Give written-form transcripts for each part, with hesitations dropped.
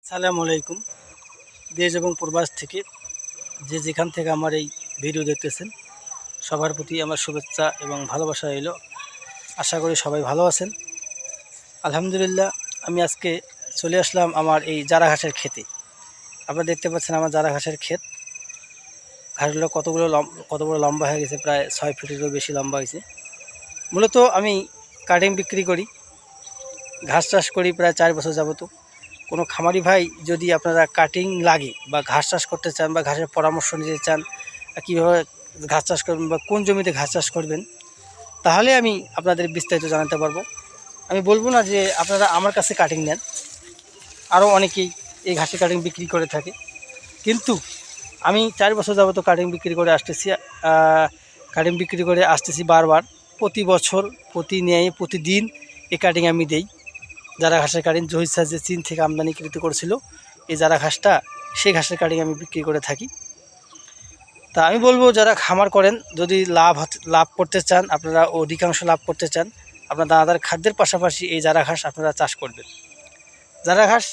আসসালামু আলাইকুম। দেশ এবং প্রবাস থেকে যে যেখান থেকে আমার এই ভিডিও দেখতেছেন সবার প্রতি আমার শুভেচ্ছা এবং ভালোবাসা রইল। আশা করি সবাই ভালো আছেন। আলহামদুলিল্লাহ, আমি আজকে চলে আসলাম আমার এই জারা ঘাসের ক্ষেতে। আপনারা দেখতে পাচ্ছেন আমার জারা ঘাসের ক্ষেত। ঘাসগুলো কত বড় লম্বা হয়ে গেছে, প্রায় 6 ফিটেরও বেশি লম্বা হয়েছে। মূলত আমি কাটিং বিক্রি করি, ঘাস চাষ করি প্রায় 4 বছর যাবত। কোনো খামারি ভাই যদি আপনারা কাটিং লাগে বা ঘাস চাষ করতে চান বা ঘাসের পরামর্শ নিতে চান, কীভাবে ঘাস চাষ করবেন বা কোন জমিতে ঘাস চাষ করবেন, তাহলে আমি আপনাদের বিস্তারিত জানাতে পারবো। আমি বলবো না যে আপনারা আমার কাছে কাটিং নেন, আরও অনেকেই এই ঘাসের কাটিং বিক্রি করে থাকে, কিন্তু আমি 4 বছর যাবত কাটিং বিক্রি করে আসতেছি বারবার। প্রতি বছর প্রতিদিন এই কাটিং আমি দেই। জারা ঘাসের কাটিং জহির স্যার যে চীন থেকে আমদানিকৃত করেছিল এই জারা ঘাসটা, সেই ঘাসের কাটিং আমি বিক্রি করে থাকি। তা আমি বলবো, যারা খামার করেন, যদি লাভ করতে চান, আপনারা অধিকাংশ লাভ করতে চান, আপনার দানাদার খাদ্যের পাশাপাশি এই জারা ঘাস আপনারা চাষ করবেন। জারা ঘাস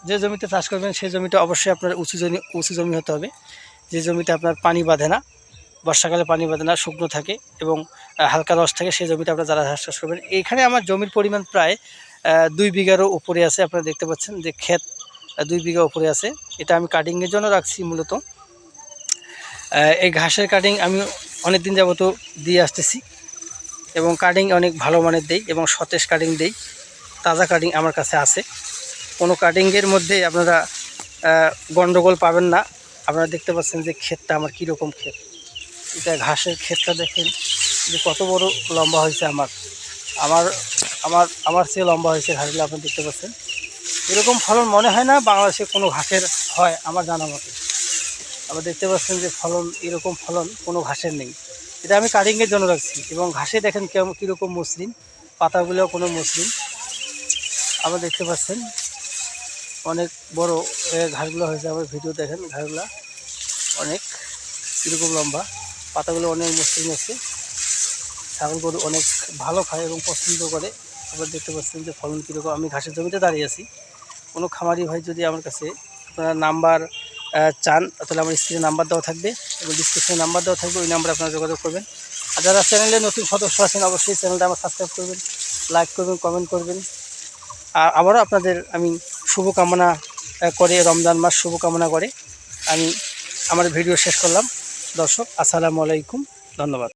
যে জমিতে চাষ করবেন সেই জমিটা অবশ্যই আপনার উঁচু জমি হতে হবে, যে জমিতে আপনার পানি বাঁধে না, বর্ষাকালে পানি বাঁধে না, শুকনো থাকে এবং হালকা রস থাকে, সেই জমিতে আপনারা জারা ঘাস চাষ করবেন। এইখানে আমার জমির পরিমাণ প্রায় 2 বিঘারও উপরে আছে। আপনারা দেখতে পাচ্ছেন যে ক্ষেত 2 বিঘা উপরে আছে। এটা আমি কাটিংয়ের জন্য রাখছি মূলত। এই ঘাসের কাটিং আমি অনেক দিন যাবত দিয়ে আসতেছি এবং কাটিং অনেক ভালো মানের দেই এবং সতেজ কাটিং দেই, তাজা কাটিং আমার কাছে আছে। কোনো কাটিংয়ের মধ্যে আপনারা গন্ডগোল পাবেন না। আপনারা দেখতে পাচ্ছেন যে ক্ষেতটা আমার কীরকম ক্ষেত। এটা ঘাসের ক্ষেতটা দেখেন যে কত বড় লম্বা হয়েছে। আমার চেয়ে লম্বা হয়েছে ঘাসগুলো, আপনি দেখতে পাচ্ছেন। এরকম ফলন মনে হয় না বাংলাদেশে কোনো ঘাসের হয় আমার জানা মতে। আবার দেখতে পাচ্ছেন যে এরকম ফলন কোনো ঘাসের নেই। এটা আমি কাটিংয়ের জন্য রাখছি এবং ঘাসে দেখেন কীরকম মসৃণ, পাতাগুলোও কোনো মসৃণ। আবার দেখতে পাচ্ছেন অনেক বড় ঘাসগুলো হয়েছে। আবার ভিডিও দেখেন, ঘাসগুলো অনেক কীরকম লম্বা, পাতাগুলো অনেক মসৃণ আছে। ছাগল গরু অনেক ভালো খায় এবং পছন্দ করে। আবার দেখতে পাচ্ছেন যে ফলন কীরকম। আমি ঘাসের জমিতে দাঁড়িয়ে আছি। কোনো খামারি ভাই যদি আমার কাছে আপনারা নাম্বার চান, তাহলে আমার স্ক্রিনে নাম্বার দেওয়া থাকবে এবং ডিসক্রিপশনে নাম্বার দেওয়া থাকবে, ওই নাম্বারে আপনারা যোগাযোগ করবেন। আর যারা চ্যানেলে নতুন সদস্য আছেন, অবশ্যই চ্যানেলটা আমার সাবস্ক্রাইব করবেন, লাইক করবেন, কমেন্ট করবেন। আর আবারও আপনাদের আমি শুভকামনা করে, রমজান মাস শুভকামনা করে আমি আমার ভিডিও শেষ করলাম। দর্শক, আসসালামু আলাইকুম, ধন্যবাদ।